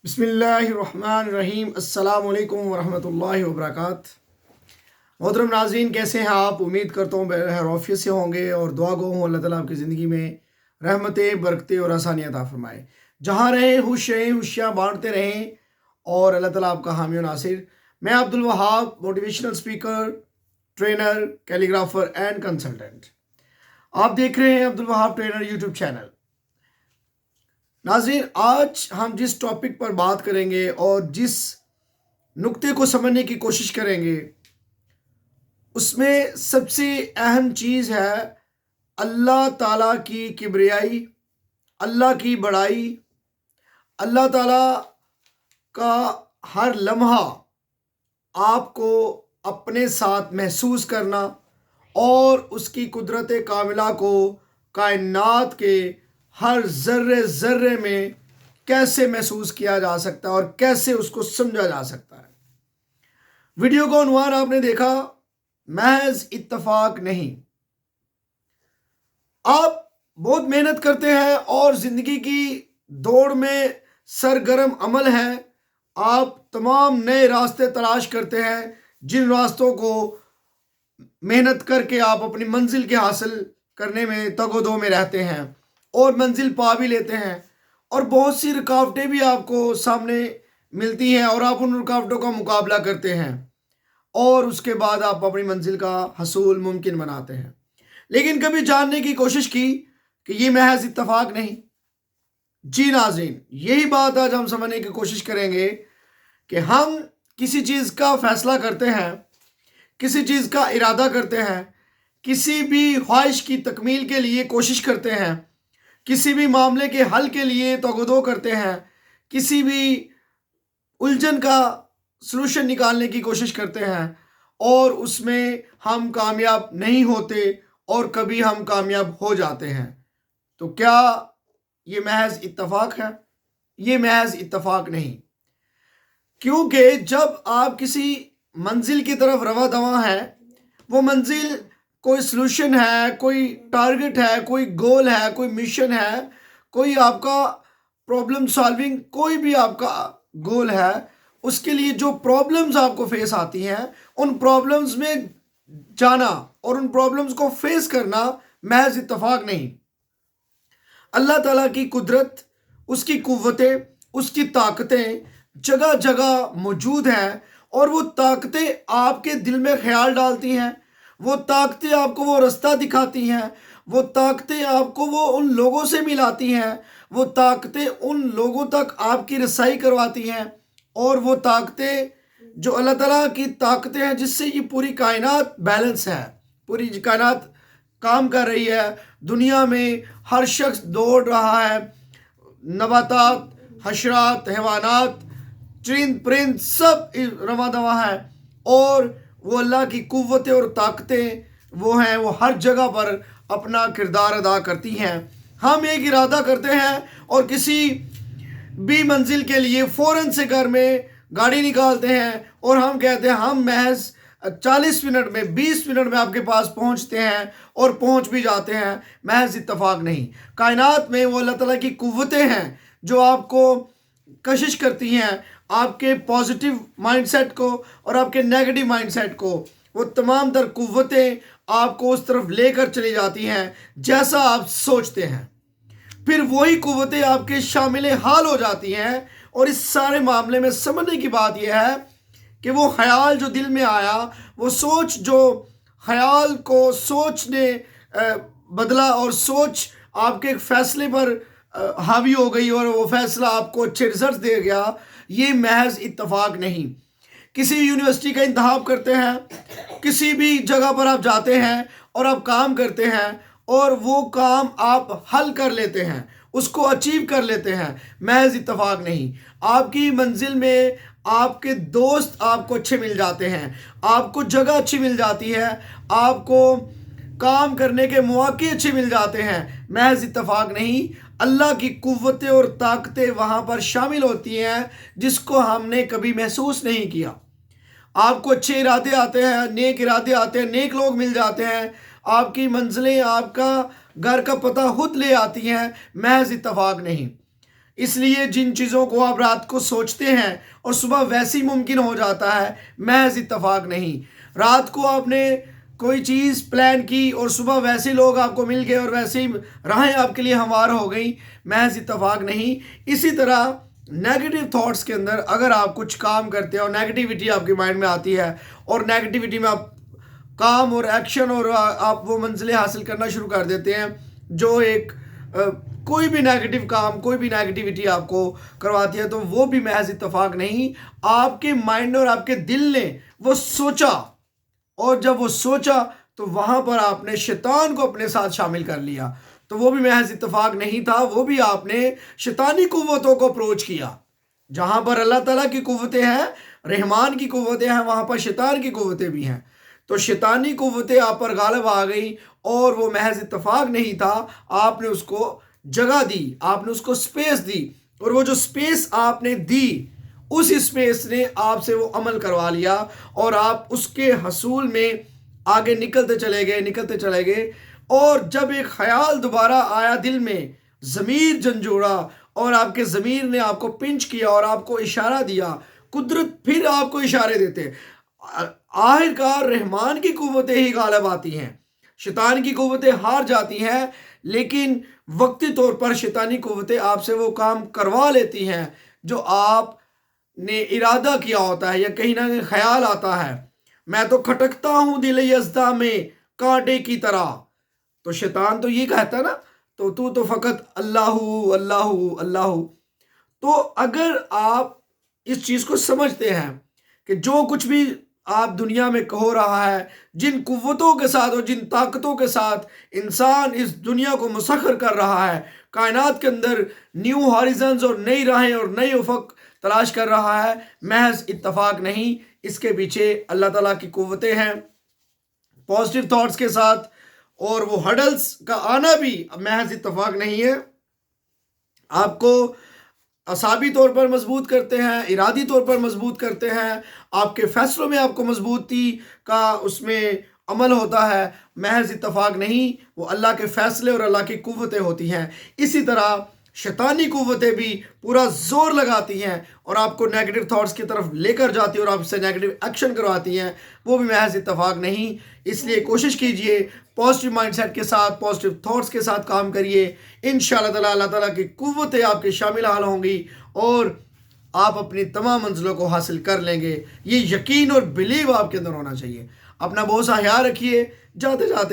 بسم اللہ الرحمن الرحیم۔ السلام علیکم ورحمۃ اللہ وبرکاتہ۔ محترم ناظرین، کیسے ہیں آپ؟ امید کرتا ہوں بخیر عافیت سے ہوں گے اور دعا گو ہوں اللہ تعالیٰ آپ کی زندگی میں رحمتیں، برکتیں اور آسانیاں عطا فرمائے۔ جہاں رہیں خوش رہیں، خوشیاں بانٹتے رہیں اور اللہ تعالیٰ آپ کا حامی و ناصر۔ میں Abdul Wahab, motivational speaker, trainer, calligrapher and consultant. آپ دیکھ رہے ہیں عبدالوہاب ٹرینر یوٹیوب چینل۔ ناظرین، آج ہم جس ٹاپک پر بات کریں گے اور جس نقطے کو سمجھنے کی کوشش کریں گے، اس میں سب سے اہم چیز ہے اللہ تعالیٰ کی کبریائی، اللہ کی بڑائی، اللہ تعالیٰ کا ہر لمحہ آپ کو اپنے ساتھ محسوس کرنا اور اس کی قدرت کاملہ کو کائنات کے ہر ذرے ذرے میں کیسے محسوس کیا جا سکتا ہے اور کیسے اس کو سمجھا جا سکتا ہے۔ ویڈیو کا عنوان آپ نے دیکھا، محض اتفاق نہیں۔ آپ بہت محنت کرتے ہیں اور زندگی کی دوڑ میں سرگرم عمل ہیں۔ آپ تمام نئے راستے تلاش کرتے ہیں، جن راستوں کو محنت کر کے آپ اپنی منزل کے حاصل کرنے میں تگ و دو میں رہتے ہیں اور منزل پا بھی لیتے ہیں، اور بہت سی رکاوٹیں بھی آپ کو سامنے ملتی ہیں اور آپ ان رکاوٹوں کا مقابلہ کرتے ہیں اور اس کے بعد آپ اپنی منزل کا حصول ممکن بناتے ہیں۔ لیکن کبھی جاننے کی کوشش کی کہ یہ محض اتفاق نہیں؟ جی ناظرین، یہی بات آج ہم سمجھنے کی کوشش کریں گے کہ ہم کسی چیز کا فیصلہ کرتے ہیں، کسی چیز کا ارادہ کرتے ہیں، کسی بھی خواہش کی تکمیل کے لیے کوشش کرتے ہیں، کسی بھی معاملے کے حل کے لیے توغدو کرتے ہیں، کسی بھی الجھن کا سلوشن نکالنے کی کوشش کرتے ہیں اور اس میں ہم کامیاب نہیں ہوتے اور کبھی ہم کامیاب ہو جاتے ہیں۔ تو کیا یہ محض اتفاق ہے؟ یہ محض اتفاق نہیں، کیونکہ جب آپ کسی منزل کی طرف رواں دواں ہیں، وہ منزل کوئی سلوشن ہے، کوئی ٹارگٹ ہے، کوئی گول ہے، کوئی مشن ہے، کوئی آپ کا پرابلم سالونگ، کوئی بھی آپ کا گول ہے، اس کے لیے جو پرابلمز آپ کو فیس آتی ہیں، ان پرابلمز میں جانا اور ان پرابلمز کو فیس کرنا محض اتفاق نہیں۔ اللہ تعالیٰ کی قدرت، اس کی قوتیں، اس کی طاقتیں جگہ جگہ موجود ہیں، اور وہ طاقتیں آپ کے دل میں خیال ڈالتی ہیں، وہ طاقتیں آپ کو وہ رستہ دکھاتی ہیں، وہ طاقتیں آپ کو وہ ان لوگوں سے ملاتی ہیں، وہ طاقتیں ان لوگوں تک آپ کی رسائی کرواتی ہیں، اور وہ طاقتیں جو اللہ تعالیٰ کی طاقتیں ہیں جس سے یہ پوری کائنات بیلنس ہے، پوری کائنات کام کر رہی ہے، دنیا میں ہر شخص دوڑ رہا ہے، نباتات، حشرات، حیوانات، چرند پرند سب رواں دواں ہے، اور وہ اللہ کی قوتیں اور طاقتیں وہ ہیں، وہ ہر جگہ پر اپنا کردار ادا کرتی ہیں۔ ہم ایک ارادہ کرتے ہیں اور کسی بھی منزل کے لیے فوراً سے گھر میں گاڑی نکالتے ہیں اور ہم کہتے ہیں ہم محض 40 منٹ میں، 20 منٹ میں آپ کے پاس پہنچتے ہیں، اور پہنچ بھی جاتے ہیں۔ محض اتفاق نہیں، کائنات میں وہ اللہ تعالیٰ کی قوتیں ہیں جو آپ کو کشش کرتی ہیں، آپ کے پازیٹیو مائنڈ سیٹ کو اور آپ کے نیگیٹو مائنڈ سیٹ کو، وہ تمام تر قوتیں آپ کو اس طرف لے کر چلی جاتی ہیں جیسا آپ سوچتے ہیں۔ پھر وہی قوتیں آپ کے شامل حال ہو جاتی ہیں، اور اس سارے معاملے میں سمجھنے کی بات یہ ہے کہ وہ خیال جو دل میں آیا، وہ سوچ جو خیال کو سوچ نے بدلا، اور سوچ آپ کے ایک فیصلے پر حاوی ہو گئی اور وہ فیصلہ آپ کو اچھے رزلٹ دے گیا، یہ محض اتفاق نہیں۔ کسی یونیورسٹی کا انتخاب کرتے ہیں، کسی بھی جگہ پر آپ جاتے ہیں اور آپ کام کرتے ہیں، اور وہ کام آپ حل کر لیتے ہیں، اس کو اچیو کر لیتے ہیں، محض اتفاق نہیں۔ آپ کی منزل میں آپ کے دوست آپ کو اچھے مل جاتے ہیں، آپ کو جگہ اچھی مل جاتی ہے، آپ کو کام کرنے کے مواقع اچھے مل جاتے ہیں، محض اتفاق نہیں۔ اللہ کی قوتیں اور طاقتیں وہاں پر شامل ہوتی ہیں جس کو ہم نے کبھی محسوس نہیں کیا۔ آپ کو اچھے ارادے آتے ہیں، نیک ارادے آتے ہیں، نیک لوگ مل جاتے ہیں، آپ کی منزلیں آپ کا گھر کا پتہ خود لے آتی ہیں، محض اتفاق نہیں۔ اس لیے جن چیزوں کو آپ رات کو سوچتے ہیں اور صبح ویسے ہی ممکن ہو جاتا ہے، محض اتفاق نہیں۔ رات کو آپ نے کوئی چیز پلان کی اور صبح ویسے لوگ آپ کو مل گئے اور ویسے ہی راہیں آپ کے لیے ہموار ہو گئیں، محض اتفاق نہیں۔ اسی طرح نیگیٹو تھاٹس کے اندر اگر آپ کچھ کام کرتے ہیں اور نیگیٹیوٹی آپ کے مائنڈ میں آتی ہے اور نیگیٹیوٹی میں آپ کام اور ایکشن اور آپ وہ منزلیں حاصل کرنا شروع کر دیتے ہیں جو ایک کوئی بھی نیگیٹو کام، کوئی بھی نیگیٹیوٹی آپ کو کرواتی ہے، تو وہ بھی محض اتفاق نہیں، آپ کے مائنڈ اور آپ کے دل نے وہ سوچا، اور جب وہ سوچا تو وہاں پر آپ نے شیطان کو اپنے ساتھ شامل کر لیا، تو وہ بھی محض اتفاق نہیں تھا، وہ بھی آپ نے شیطانی قوتوں کو اپروچ کیا۔ جہاں پر اللہ تعالیٰ کی قوتیں ہیں، رحمان کی قوتیں ہیں، وہاں پر شیطان کی قوتیں بھی ہیں، تو شیطانی قوتیں آپ پر غالب آ گئیں اور وہ محض اتفاق نہیں تھا، آپ نے اس کو جگہ دی، آپ نے اس کو سپیس دی، اور وہ جو سپیس آپ نے دی، اس سپیس نے آپ سے وہ عمل کروا لیا اور آپ اس کے حصول میں آگے نکلتے چلے گئے، اور جب ایک خیال دوبارہ آیا دل میں، ضمیر جھنجھوڑا اور آپ کے ضمیر نے آپ کو پنچ کیا اور آپ کو اشارہ دیا، قدرت پھر آپ کو اشارے دیتے، آخر کار رحمان کی قوتیں ہی غالب آتی ہیں، شیطان کی قوتیں ہار جاتی ہیں، لیکن وقتی طور پر شیطانی قوتیں آپ سے وہ کام کروا لیتی ہیں جو آپ نے ارادہ کیا ہوتا ہے، یا کہیں نہ کہیں خیال آتا ہے، میں تو کھٹکتا ہوں دل یزدہ میں کانٹے کی طرح، تو شیطان تو یہ کہتا ہے نا، تو فقط اللہ اللہ اللہ۔ تو اگر آپ اس چیز کو سمجھتے ہیں کہ جو کچھ بھی آپ دنیا میں ہو رہا ہے، جن قوتوں کے ساتھ اور جن طاقتوں کے ساتھ انسان اس دنیا کو مسخر کر رہا ہے، کائنات کے اندر نیو ہاریزنز اور نئی راہیں اور نئی افق تلاش کر رہا ہے، محض اتفاق نہیں، اس کے پیچھے اللہ تعالیٰ کی قوتیں ہیں پازیٹیو تھاٹس کے ساتھ، اور وہ ہڈلز کا آنا بھی محض اتفاق نہیں ہے، آپ کو اعصابی طور پر مضبوط کرتے ہیں، ارادی طور پر مضبوط کرتے ہیں، آپ کے فیصلوں میں آپ کو مضبوطی کا اس میں عمل ہوتا ہے، محض اتفاق نہیں، وہ اللہ کے فیصلے اور اللہ کی قوتیں ہوتی ہیں۔ اسی طرح شیطانی قوتیں بھی پورا زور لگاتی ہیں اور آپ کو نیگیٹو تھاٹس کی طرف لے کر جاتی ہیں اور آپ سے نیگیٹو ایکشن کرواتی ہیں، وہ بھی محض اتفاق نہیں۔ اس لیے کوشش کیجئے پازیٹیو مائنڈ سیٹ کے ساتھ، پازیٹیو تھاٹس کے ساتھ کام کریے، انشاءاللہ تعالیٰ اللہ تعالیٰ کی قوتیں آپ کے شامل حال ہوں گی اور آپ اپنی تمام منزلوں کو حاصل کر لیں گے۔ یہ یقین اور بلیو آپ کے اندر ہونا چاہیے۔ اپنا بہت سا خیال رکھیے، جاتے جاتے